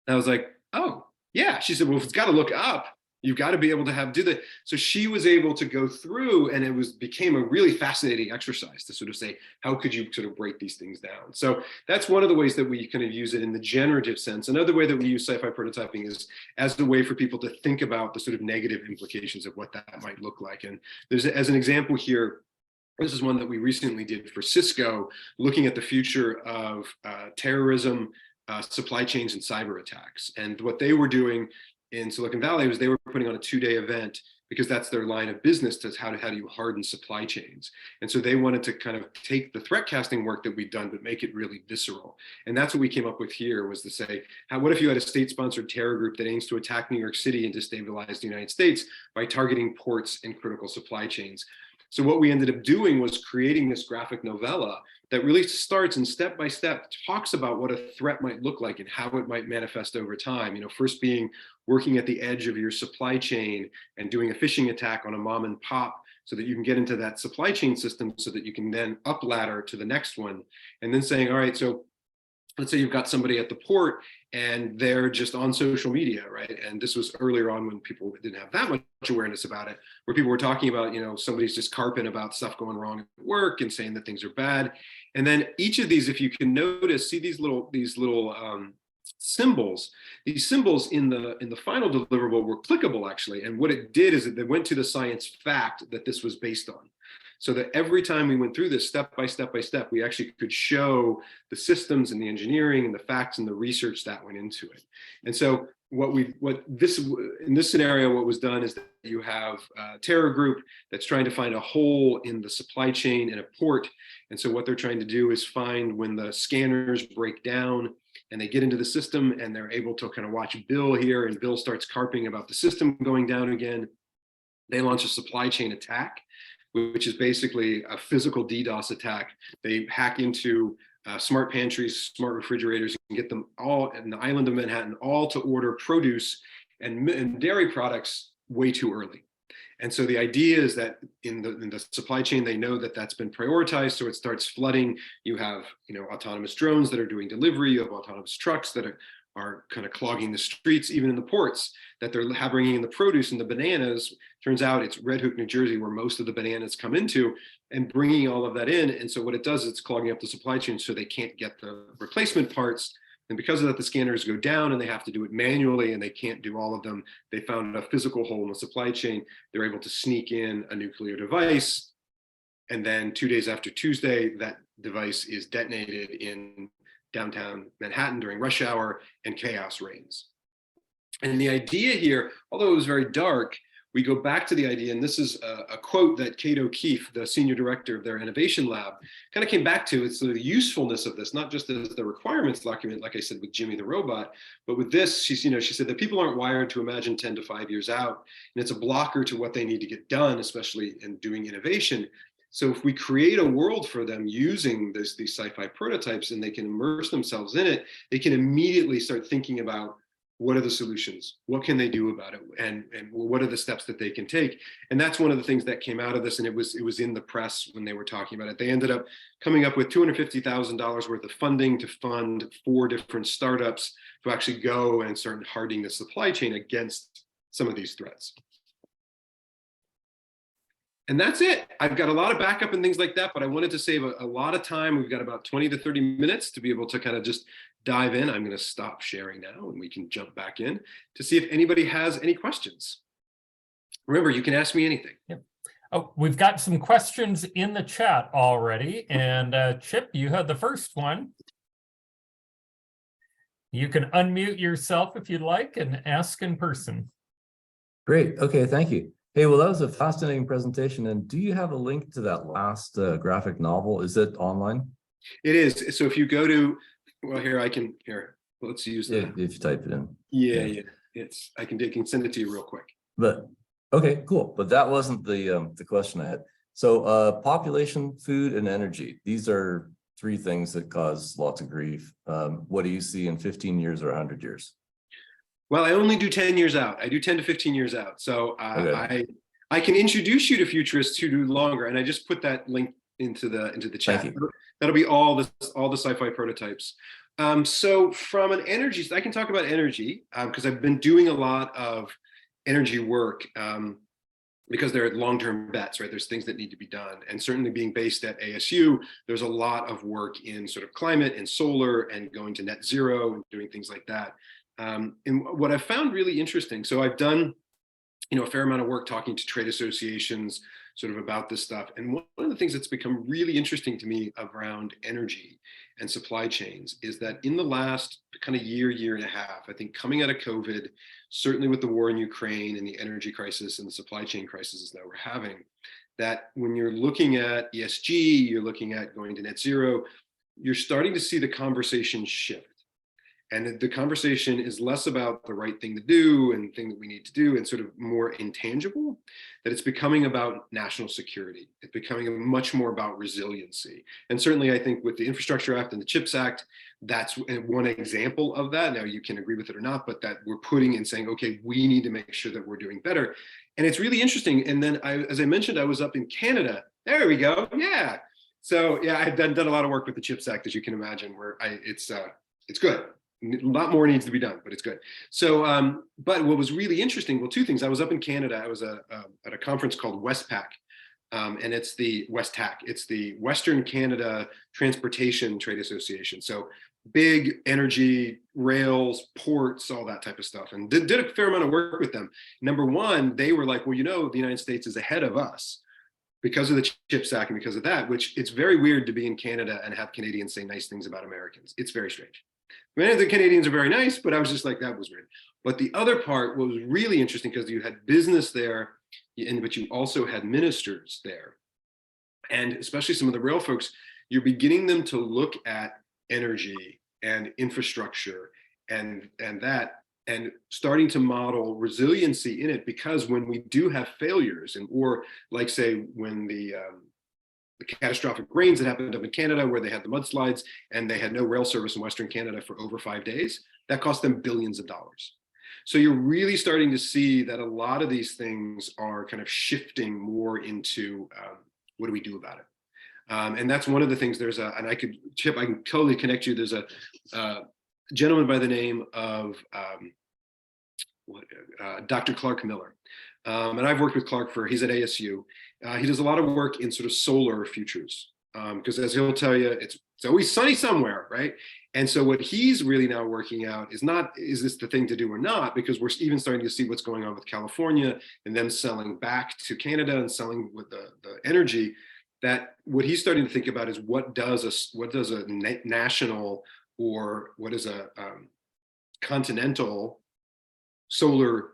And I was like, "Oh, yeah." She said, "Well, if it's got to look up, you've got to be able to do that." So she was able to go through, and it became a really fascinating exercise to sort of say, how could you sort of break these things down? So that's one of the ways that we kind of use it in the generative sense. Another way that we use sci-fi prototyping is as a way for people to think about the sort of negative implications of what that might look like. And as an example here, this is one that we recently did for Cisco, looking at the future of terrorism, supply chains, and cyber attacks. And what they were doing in Silicon Valley was they were putting on a 2-day event, because that's their line of business, to how do you harden supply chains. And so they wanted to kind of take the threat casting work that we'd done, but make it really visceral. And that's what we came up with here, was to say, what if you had a state-sponsored terror group that aims to attack New York City and destabilize the United States by targeting ports and critical supply chains? So what we ended up doing was creating this graphic novella that really starts and step by step talks about what a threat might look like and how it might manifest over time. First being working at the edge of your supply chain and doing a phishing attack on a mom and pop, so that you can get into that supply chain system, so that you can then up ladder to the next one. And then saying, all right, so let's say you've got somebody at the port and they're just on social media, right? And this was earlier on when people didn't have that much awareness about it, where people were talking about, somebody's just carping about stuff going wrong at work and saying that things are bad. And then each of these, if you can notice, see these little symbols. These symbols in the final deliverable were clickable, actually. And what it did is it went to the science fact that this was based on. So that every time we went through this step by step by step, we actually could show the systems and the engineering and the facts and the research that went into it. And so in this scenario, what was done is that you have a terror group that's trying to find a hole in the supply chain in a port. And so what they're trying to do is find when the scanners break down and they get into the system, and they're able to kind of watch Bill here, and Bill starts carping about the system going down again. They launch a supply chain attack, which is basically a physical DDoS attack. They hack into smart pantries, smart refrigerators, and get them all in the island of Manhattan, all to order produce and dairy products way too early. And so the idea is that in the supply chain, they know that that's been prioritized, so it starts flooding. You have autonomous drones that are doing delivery. You have autonomous trucks that are kind of clogging the streets, even in the ports, that they're bringing in the produce and the bananas. Turns out it's Red Hook, New Jersey, where most of the bananas come into, and bringing all of that in. And so what it does is it's clogging up the supply chain, so they can't get the replacement parts. And because of that, the scanners go down, and they have to do it manually, and they can't do all of them. They found a physical hole in the supply chain. They're able to sneak in a nuclear device, And then 2 days after Tuesday, that device is detonated in downtown Manhattan during rush hour, and chaos reigns. And the idea here, although it was very dark, we go back to the idea, and this is a quote that Kate O'Keefe, the senior director of their innovation lab, kind of came back to. It's the usefulness of this, not just as the requirements document, like I said, with Jimmy the robot, but with this, she said that people aren't wired to imagine 10 to 5 years out, and it's a blocker to what they need to get done, especially in doing innovation. So if we create a world for them using these sci-fi prototypes and they can immerse themselves in it, they can immediately start thinking about, what are the solutions? What can they do about it? And what are the steps that they can take? And that's one of the things that came out of this. And it was in the press when they were talking about it. They ended up coming up with $250,000 worth of funding to fund 4 different startups to actually go and start hardening the supply chain against some of these threats. And that's it. I've got a lot of backup and things like that, but I wanted to save a lot of time. We've got about 20 to 30 minutes to be able to kind of just dive in. I'm going to stop sharing now and we can jump back in to see if anybody has any questions. Remember, you can ask me anything. Yep. Oh, we've got some questions in the chat already. And Chip, you had the first one. You can unmute yourself if you'd like and ask in person. Great. Okay, thank you. Hey, well, that was a fascinating presentation. And do you have a link to that last graphic novel? Is it online? It is. So if you go to, well, let's use that. If you type it in. Yeah. I can send it to you real quick. But okay, cool. But that wasn't the question I had. So population, food, and energy. These are 3 things that cause lots of grief. What do you see in 15 years or 100 years? Well, I only do 10 years out. I do 10 to 15 years out. So Okay. I can introduce you to futurists who do longer. And I just put that link into the chat. Thank you. That'll be all the sci-fi prototypes. So from an energy, I can talk about energy because I've been doing a lot of energy work because they're long-term bets, right? There's things that need to be done. And certainly being based at ASU, there's a lot of work in sort of climate and solar and going to net zero and doing things like that. And what I found really interesting, so I've done, a fair amount of work talking to trade associations sort of about this stuff. And one of the things that's become really interesting to me around energy and supply chains is that in the last kind of year and a half, I think coming out of COVID, certainly with the war in Ukraine and the energy crisis and the supply chain crises that we're having, that when you're looking at ESG, you're looking at going to net zero, you're starting to see the conversation shift. And the conversation is less about the right thing to do and thing that we need to do and sort of more intangible, that it's becoming about national security. It's becoming much more about resiliency. And certainly I think with the Infrastructure Act and the CHIPS Act, that's one example of that. Now you can agree with it or not, but that we're putting and saying, okay, we need to make sure that we're doing better. And it's really interesting. And then as I mentioned, I was up in Canada. There we go. Yeah. So yeah, I've done a lot of work with the CHIPS Act, as you can imagine, where it's good. A lot more needs to be done, but it's good. So, but what was really interesting, well, 2 things. I was up in Canada. I was at a conference called Westpac, and it's the Westhac. It's the Western Canada Transportation Trade Association. So big energy, rails, ports, all that type of stuff. And did a fair amount of work with them. Number one, they were like, well, the United States is ahead of us because of the CHIPS Act and because of that, which it's very weird to be in Canada and have Canadians say nice things about Americans. It's very strange. Many of the Canadians are very nice, but I was just like, that was weird. But the other part was really interesting because you had business there, but you also had ministers there. And especially some of the rail folks, you're beginning them to look at energy and infrastructure and starting to model resiliency in it, because when we do have failures or like say when the catastrophic rains that happened up in Canada where they had the mudslides and they had no rail service in Western Canada for over 5 days, that cost them billions of dollars. So you're really starting to see that a lot of these things are kind of shifting more into what do we do about it? And that's one of the things. Chip, I can totally connect you. There's a gentleman by the name of Dr. Clark Miller. And I've worked with Clark he's at ASU. He does a lot of work in sort of solar futures because as he'll tell you, it's always sunny somewhere, right? And so what he's really now working out is this the thing to do or not, because we're even starting to see what's going on with California and them selling back to Canada and selling with the energy. that what he's starting to think about is what does a national, or what is a continental solar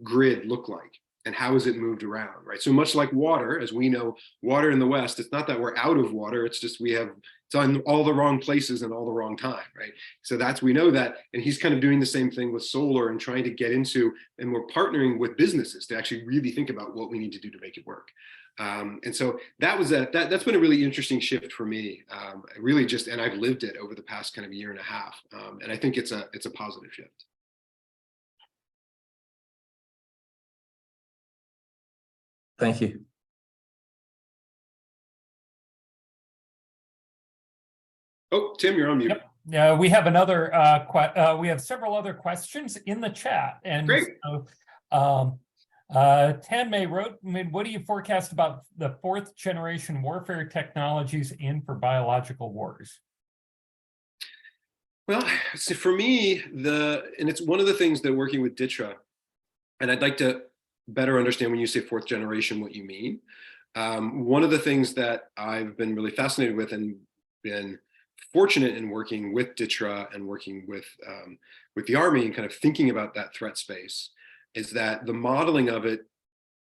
grid look like, and how is it moved around, right? So much like water, as we know, water in the West, it's not that we're out of water, it's just it's on all the wrong places and all the wrong time, right? So we know that, and he's kind of doing the same thing with solar and trying to get into, and we're partnering with businesses to actually really think about what we need to do to make it work. And so that's been a really interesting shift for me, really just, and I've lived it over the past kind of year and a half. And I think it's a positive shift. Thank you. Oh, Tim, you're on mute. Yep. We have we have several other questions in the chat. And great. So, Tanmay wrote, what do you forecast about the 4th generation warfare technologies in for biological wars? Well, so for me, and it's one of the things that working with DTRA, and I'd like to better understand when you say 4th generation, what you mean. One of the things that I've been really fascinated with and been fortunate in working with DTRA and working with the Army and kind of thinking about that threat space is that the modeling of it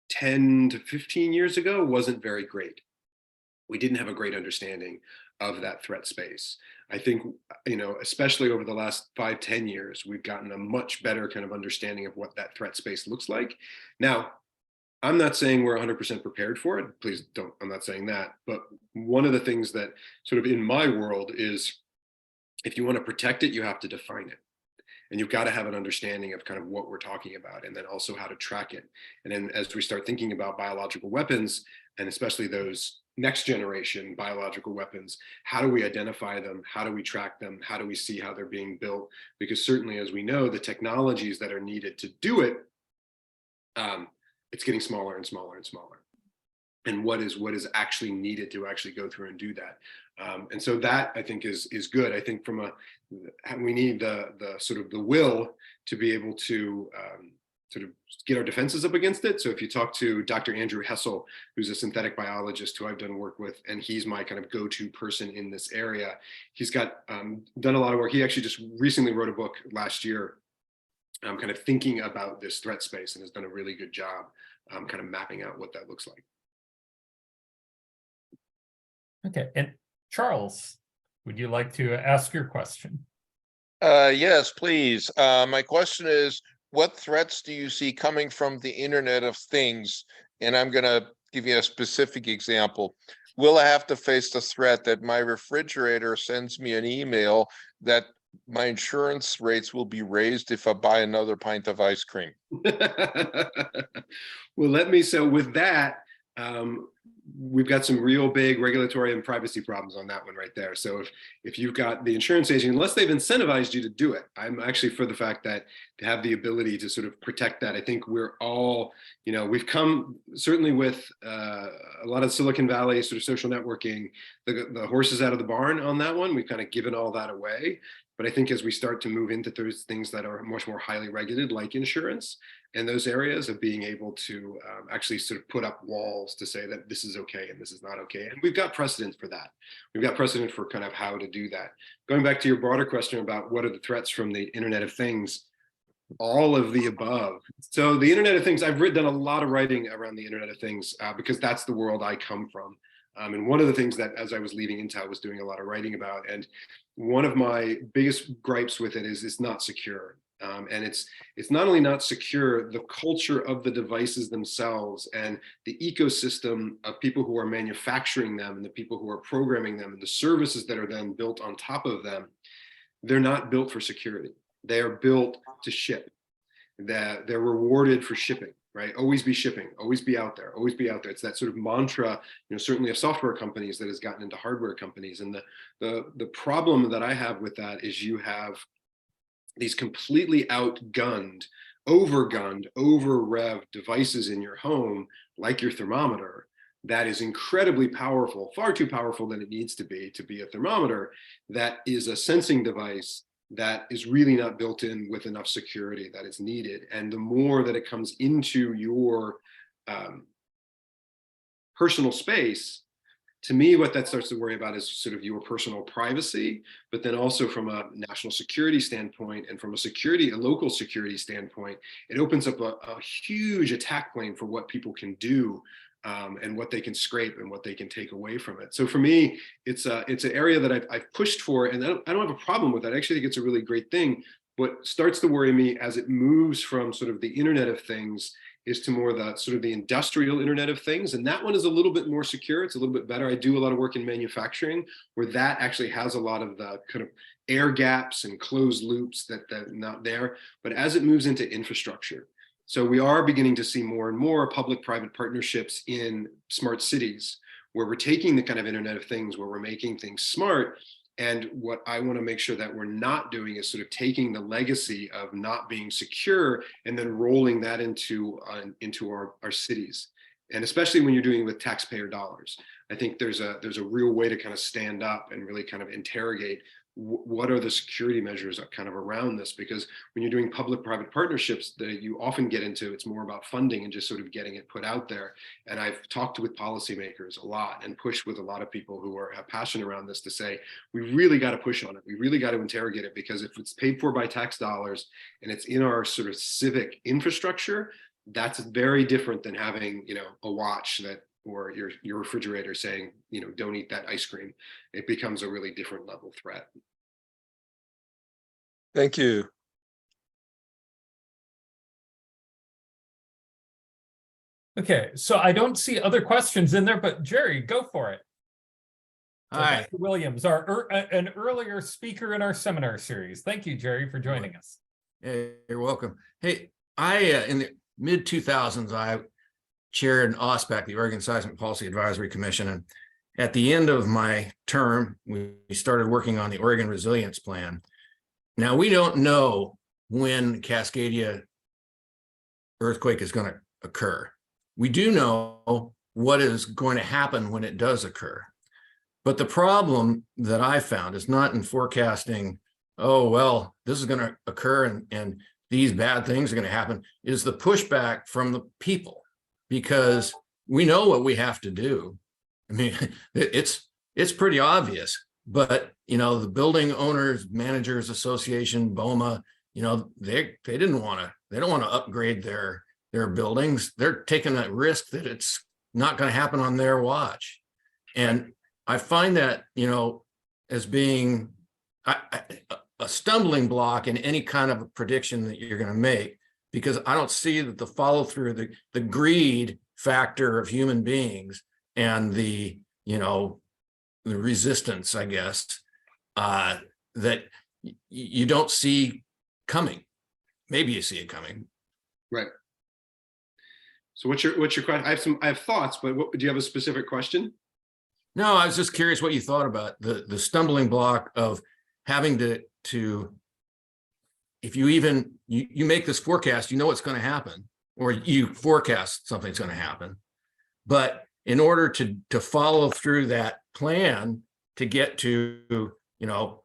10 to 15 years ago wasn't very great. We didn't have a great understanding of that threat space. I think, especially over the last 5-10 years, we've gotten a much better kind of understanding of what that threat space looks like. Now, I'm not saying we're 100% prepared for it. Please don't, I'm not saying that. But one of the things that sort of in my world is if you want to protect it, you have to define it. And you've got to have an understanding of kind of what we're talking about, and then also how to track it. And then as we start thinking about biological weapons, and especially those next generation biological weapons, how do we identify them? How do we track them? How do we see how they're being built? Because certainly, as we know, the technologies that are needed to do it, it's getting smaller and smaller and smaller. And what is actually needed to actually go through and do that. And so that I think is good. I think we need the sort of the will to be able to sort of get our defenses up against it. So if you talk to Dr. Andrew Hessel, who's a synthetic biologist who I've done work with, and he's my kind of go-to person in this area. He's got done a lot of work. He actually just recently wrote a book last year kind of thinking about this threat space, and has done a really good job kind of mapping out what that looks like. Okay, and Charles, would you like to ask your question? Yes, please. My question is, what threats do you see coming from the Internet of Things? And I'm going to give you a specific example. Will I have to face the threat that my refrigerator sends me an email that my insurance rates will be raised if I buy another pint of ice cream? Well, so with that, we've got some real big regulatory and privacy problems on that one right there. So if you've got the insurance agent, unless they've incentivized you to do it, I'm actually for the fact that to have the ability to sort of protect that. I think we're all, we've come certainly with a lot of Silicon Valley sort of social networking, the horses out of the barn on that one. We've kind of given all that away. But I think as we start to move into those things that are much more highly regulated, like insurance, and those areas of being able to actually sort of put up walls to say that this is okay and this is not okay. And we've got precedent for that. We've got precedent for kind of how to do that. Going back to your broader question about what are the threats from the Internet of Things, all of the above. So the Internet of Things, I've done a lot of writing around the Internet of Things because that's the world I come from. And one of the things that as I was leaving Intel, I was doing a lot of writing about, and one of my biggest gripes with it is it's not secure. And it's not only not secure, the culture of the devices themselves and the ecosystem of people who are manufacturing them and the people who are programming them and the services that are then built on top of them, they're not built for security. They are built to ship. That they're rewarded for shipping, right? Always be shipping, always be out there, always be out there. It's that sort of mantra, certainly of software companies that has gotten into hardware companies. And the problem that I have with that is you have these completely outgunned, over-revved devices in your home, like your thermometer, that is incredibly powerful, far too powerful than it needs to be a thermometer, that is a sensing device that is really not built in with enough security that is needed. And the more that it comes into your personal space, To me, what that starts to worry about is sort of your personal privacy, but then also from a national security standpoint and from a local security standpoint, it opens up a huge attack plane for what people can do and what they can scrape and what they can take away from it. So for me, it's an area that I've pushed for, and I don't have a problem with that. I actually think it's a really great thing. What starts to worry me as it moves from sort of the Internet of Things is to more the sort of the industrial Internet of Things. And that one is a little bit more secure. It's a little bit better. I do a lot of work in manufacturing where that actually has a lot of the kind of air gaps and closed loops that are not there. But as it moves into infrastructure, so we are beginning to see more and more public-private partnerships in smart cities where we're taking the kind of Internet of Things, where we're making things smart. And what I want to make sure that we're not doing is sort of taking the legacy of not being secure and then rolling that into our cities. And especially when you're doing it with taxpayer dollars, I think there's a real way to kind of stand up and really kind of interrogate what are the security measures kind of around this, because when you're doing public-private partnerships that you often get into, it's more about funding and just sort of getting it put out there. And I've talked with policymakers a lot and pushed with a lot of people who have passion around this to say, we really got to push on it. We really got to interrogate it, because if it's paid for by tax dollars and it's in our sort of civic infrastructure, that's very different than having, a watch that, or your refrigerator saying, don't eat that ice cream. It becomes a really different level threat. Thank you. Okay, so I don't see other questions in there, but Jerry, go for it. So Hi. Dr. Williams, an earlier speaker in our seminar series. Thank you, Jerry, for joining us. Hey, you're welcome. Hey, in the mid 2000s, I chaired OSPAC, the Oregon Seismic Policy Advisory Commission. And at the end of my term, we started working on the Oregon Resilience Plan. Now, we don't know when Cascadia earthquake is going to occur. We do know what is going to happen when it does occur. But the problem that I found is not in forecasting, oh, well, this is going to occur and these bad things are going to happen, is the pushback from the people, because we know what we have to do. I mean, it's pretty obvious, but the Building Owners Managers Association, BOMA, they don't want to upgrade their buildings. They're taking that risk that it's not going to happen on their watch. And I find that, as being a stumbling block in any kind of a prediction that you're going to make, because I don't see that the follow through, the greed factor of human beings and the resistance, I guess, that you don't see coming. Maybe you see it coming. Right. So what's your question? I have thoughts, but do you have a specific question? No, I was just curious what you thought about the stumbling block of having to if you even you make this forecast, what's going to happen, or you forecast something's going to happen, but in order to follow through that plan to get to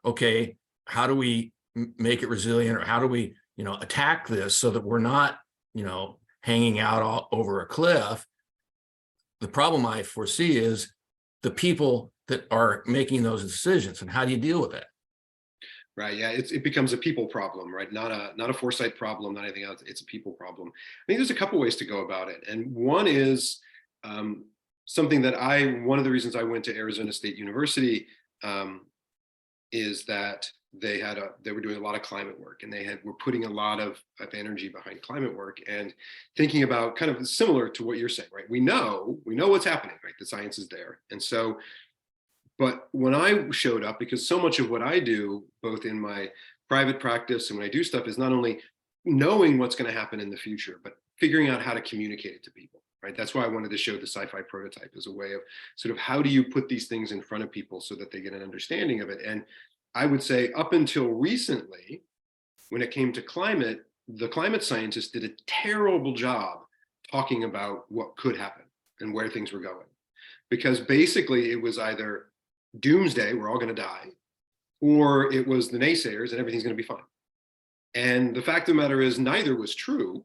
okay, how do we make it resilient, or how do we attack this so that we're not hanging out all over a cliff? The problem I foresee is the people that are making those decisions, and how do you deal with it? Right. Yeah. It becomes a people problem, right? Not a foresight problem, not anything else. It's a people problem. I think there's a couple ways to go about it. And one is something that one of the reasons I went to Arizona State University is that they were doing a lot of climate work, and were putting a lot of energy behind climate work and thinking about kind of similar to what you're saying, right? We know what's happening, right? The science is there. And so, but when I showed up, because so much of what I do, both in my private practice and when I do stuff, is not only knowing what's going to happen in the future, but figuring out how to communicate it to people, right? That's why I wanted to show the sci-fi prototype as a way of sort of how do you put these things in front of people so that they get an understanding of it. And I would say up until recently, when it came to climate, the climate scientists did a terrible job talking about what could happen and where things were going. Because basically it was either doomsday, we're all going to die, or it was the naysayers and everything's going to be fine. And the fact of the matter is neither was true,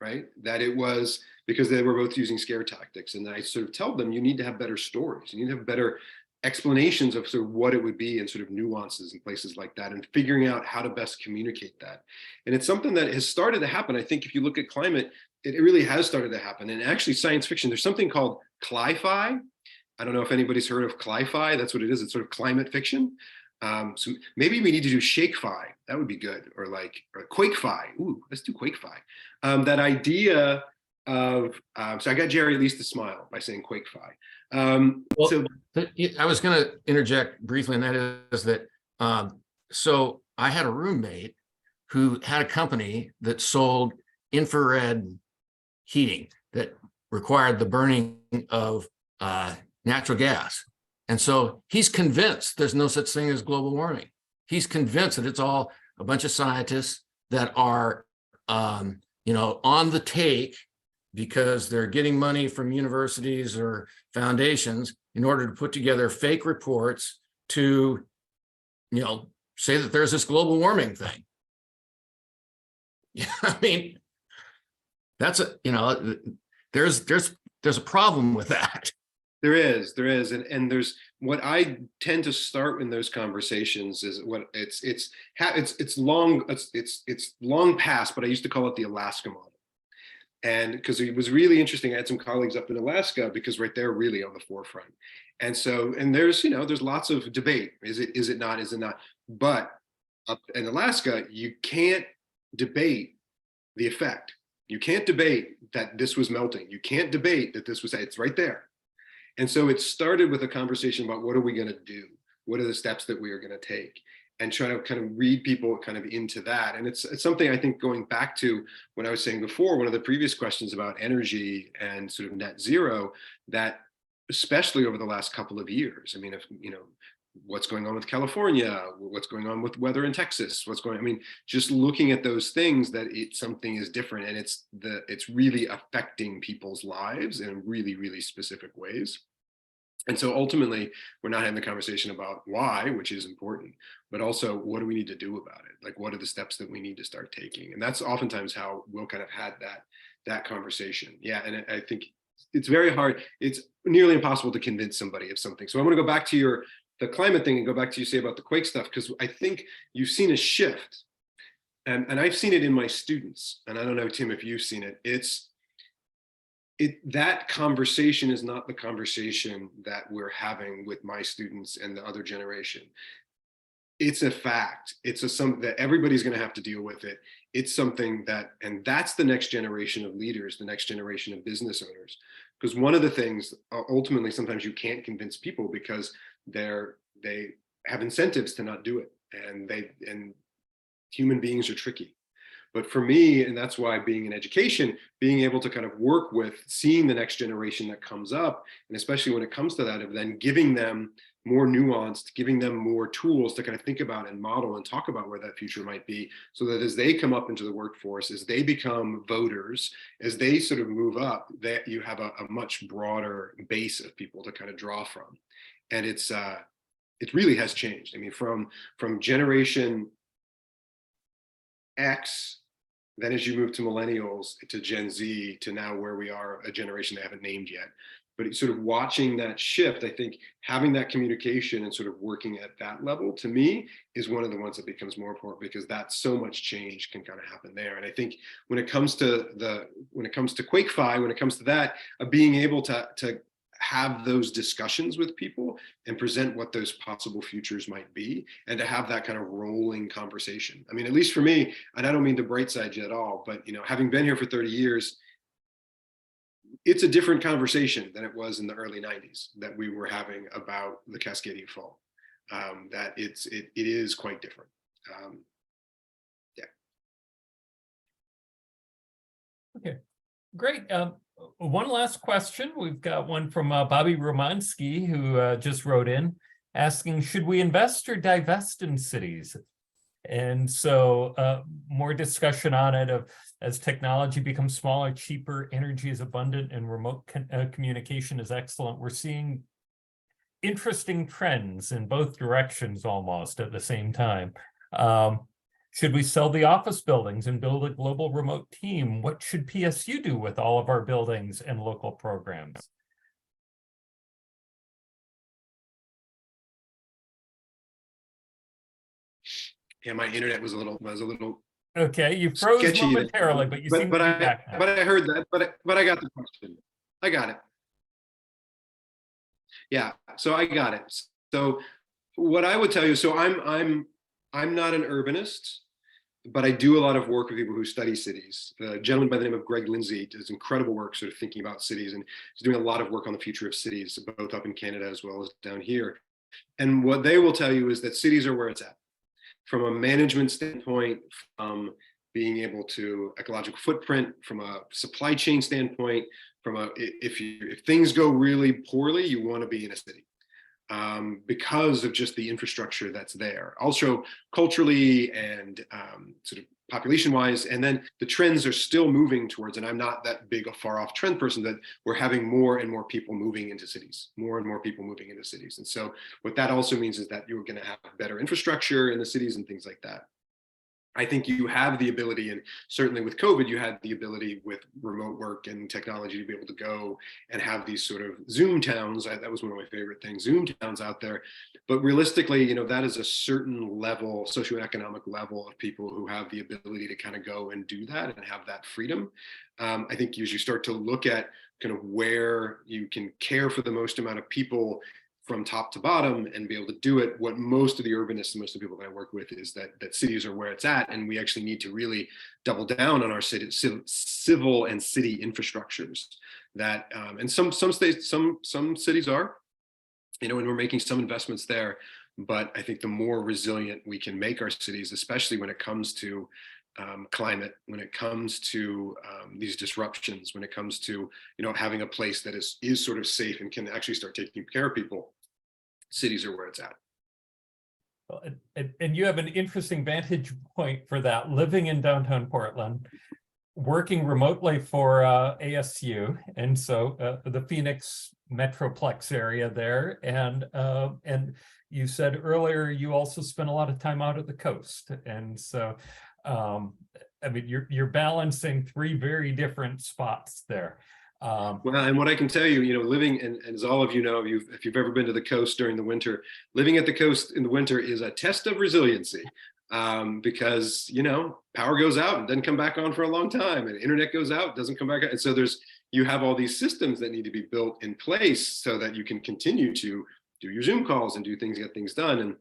right? That it was because they were both using scare tactics. And I sort of tell them, you need to have better stories. You need to have better explanations of sort of what it would be and sort of nuances and places like that, and figuring out how to best communicate that. And it's something that has started to happen. I think if you look at climate, it really has started to happen. And actually science fiction, there's something called cli-fi. I don't know if anybody's heard of cli-fi. That's what it is. It's sort of climate fiction. So maybe we need to do shake-fi. That would be good. Or quake-fi. Ooh, let's do quake-fi. That idea of, so I got Jerry at least to smile by saying quake-fi. I was going to interject briefly, and that is that, so I had a roommate who had a company that sold infrared heating that required the burning of natural gas. And so he's convinced there's no such thing as global warming. He's convinced that it's all a bunch of scientists that are, on the take because they're getting money from universities or foundations in order to put together fake reports to, say that there's this global warming thing. Yeah, I mean, that's there's a problem with that. There is, and there's what I tend to start in those conversations is what it's long past, but I used to call it the Alaska model. And because it was really interesting, I had some colleagues up in Alaska because right there really on the forefront. And so, and there's lots of debate. Is it not? But up in Alaska, you can't debate the effect. You can't debate that this was melting. You can't debate that it's right there. And so it started with a conversation about what are we going to do? What are the steps that we are going to take? And try to kind of read people kind of into that. And it's something I think going back to what I was saying before, one of the previous questions about energy and sort of net zero, that especially over the last couple of years, I mean, what's going on with California, what's going on with weather in Texas, just looking at those things, that something is different, and it's really affecting people's lives in really, really specific ways. And so ultimately, we're not having the conversation about why, which is important, but also what do we need to do about it? Like, what are the steps that we need to start taking? And that's oftentimes how Will kind of had that conversation. Yeah, and I think it's very hard. It's nearly impossible to convince somebody of something. So I'm going to go back to the climate thing and go back to you say about the quake stuff, because I think you've seen a shift, and I've seen it in my students. And I don't know, Tim, if you've seen it. That conversation is not the conversation that we're having with my students and the other generation. It's a fact. It's something that everybody's going to have to deal with it. It's something and that's the next generation of leaders, the next generation of business owners. Because one of the things, ultimately, sometimes you can't convince people because they have incentives to not do it, and human beings are tricky. But for me, and that's why being in education, being able to kind of work with seeing the next generation that comes up, and especially when it comes to that, of then giving them more nuanced, giving them more tools to kind of think about and model and talk about where that future might be, so that as they come up into the workforce, as they become voters, as they sort of move up, that you have a much broader base of people to kind of draw from. And it really has changed. I mean, from generation X, then as you move to millennials, to Gen Z, to now where we are, a generation they haven't named yet. But sort of watching that shift, I think having that communication and sort of working at that level, to me, is one of the ones that becomes more important, because that's so much change can kind of happen there. And I think when it comes to quake-fi, when it comes to that, being able to have those discussions with people and present what those possible futures might be, and to have that kind of rolling conversation. I mean, at least for me, and I don't mean to bright side you at all, but having been here for 30 years, it's a different conversation than it was in the early 90s that we were having about the Cascadia Fault. That it is quite different. Yeah. Okay, great. One last question. We've got one from Bobby Romansky, who just wrote in asking, should we invest or divest in cities? And so more discussion on it of, as technology becomes smaller, cheaper, energy is abundant, and remote communication is excellent, we're seeing interesting trends in both directions almost at the same time. Should we sell the office buildings and build a global remote team? What should PSU do with all of our buildings and local programs? Yeah, my internet was a little Okay, you froze sketchy there. momentarily, but you seem to be back now. But I heard that, but I got the question. I got it. Yeah, so I got it. So what I would tell you, so I'm not an urbanist, but I do a lot of work with people who study cities. A gentleman by the name of Greg Lindsay does incredible work sort of thinking about cities, and he's doing a lot of work on the future of cities, both up in Canada as well as down here. And what they will tell you is that cities are where it's at. From a management standpoint, from being able to ecological footprint, from a supply chain standpoint, from a if things go really poorly, you want to be in a city. Because of just the infrastructure that's there. Also culturally and sort of population wise, and then the trends are still moving towards, and I'm not that big a far off trend person, that we're having more and more people moving into cities, more and more people moving into cities. And so what that also means is that you're going to have better infrastructure in the cities and things like that. I think you have the ability, and certainly with COVID, you had the ability with remote work and technology to be able to go and have these sort of Zoom towns. That was one of my favorite things, Zoom towns out there. But realistically, you know, that is a certain level, socioeconomic level of people who have the ability to kind of go and do that and have that freedom. I think as you start to look at kind of where you can care for the most amount of people from top to bottom and be able to do it, what most of the urbanists and most of the people that I work with is that cities are where it's at, and we actually need to really double down on our civil and city infrastructures. That and some states, some cities are, you know, and we're making some investments there. But I think the more resilient we can make our cities, especially when it comes to climate, when it comes to these disruptions, when it comes to, you know, having a place that is sort of safe and can actually start taking care of people, cities are where it's at. Well, and you have an interesting vantage point for that, living in downtown Portland, working remotely for ASU, and so the Phoenix Metroplex area there, and you said earlier you also spent a lot of time out at the coast, and so I mean you're balancing three very different spots there. Well, and what I can tell you, you know, living, and as all of you know, if you've ever been to the coast during the winter, living at the coast in the winter is a test of resiliency, because, you know, power goes out and doesn't come back on for a long time, and internet goes out, doesn't come back on. And so you have all these systems that need to be built in place so that you can continue to do your Zoom calls and do things, get things done. And,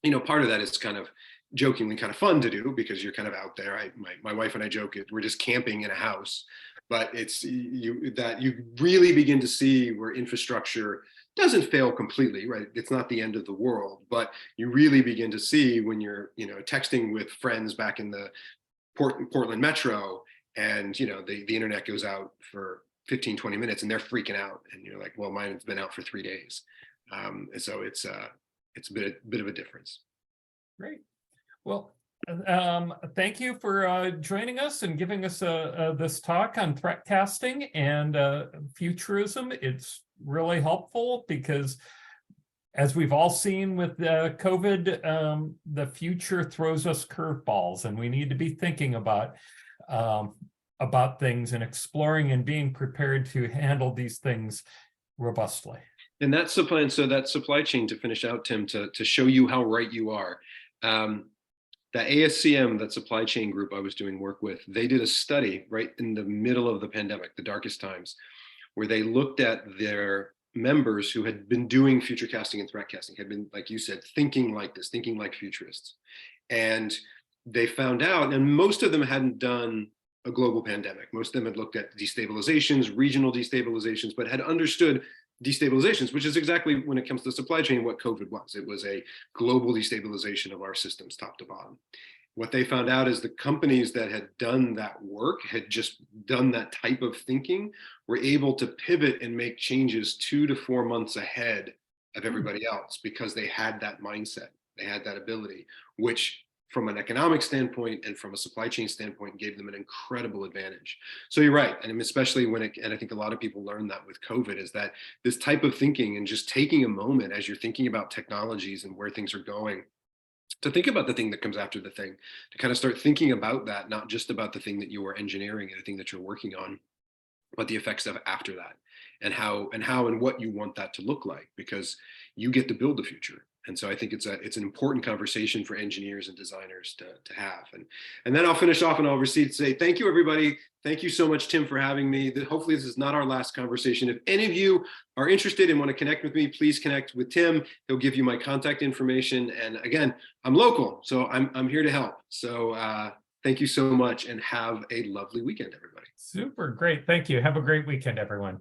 you know, part of that is kind of jokingly kind of fun to do because you're kind of out there. My wife and I joke it, we're just camping in a house. But it's you really begin to see where infrastructure doesn't fail completely, right? It's not the end of the world, but you really begin to see when you're, you know, texting with friends back in the Portland Metro, and, you know, the internet goes out for 15, 20 minutes and they're freaking out. And you're like, well, mine's been out for 3 days. And so it's a bit of a difference. Great. Well, thank you for joining us and giving us this talk on threat casting and futurism. It's really helpful because, as we've all seen with COVID, the future throws us curveballs, and we need to be thinking about things and exploring and being prepared to handle these things robustly. And that supply chain, to finish out, Tim, to show you how right you are. The ASCM, that supply chain group I was doing work with, they did a study right in the middle of the pandemic, the darkest times, where they looked at their members who had been doing future casting and threat casting, had been, like you said, thinking like this, thinking like futurists. And they found out, and most of them hadn't done a global pandemic. Most of them had looked at destabilizations, regional destabilizations, but had understood destabilizations, which is exactly, when it comes to supply chain, what COVID was. It was a global destabilization of our systems top to bottom. What they found out is the companies that had done that work, had just done that type of thinking, were able to pivot and make changes 2 to 4 months ahead of everybody else because they had that mindset, they had that ability, which from an economic standpoint and from a supply chain standpoint gave them an incredible advantage. So you're right. And especially and I think a lot of people learned that with COVID, is that this type of thinking and just taking a moment as you're thinking about technologies and where things are going, to think about the thing that comes after the thing, to kind of start thinking about that, not just about the thing that you are engineering and the thing that you're working on, but the effects of after that, and how and what you want that to look like, because you get to build the future. And so I think it's an important conversation for engineers and designers to have. And then I'll finish off and I'll proceed to say thank you, everybody. Thank you so much, Tim, for having me. Hopefully this is not our last conversation. If any of you are interested and want to connect with me, please connect with Tim. He'll give you my contact information. And again, I'm local, so I'm here to help. So thank you so much and have a lovely weekend, everybody. Super great. Thank you. Have a great weekend, everyone.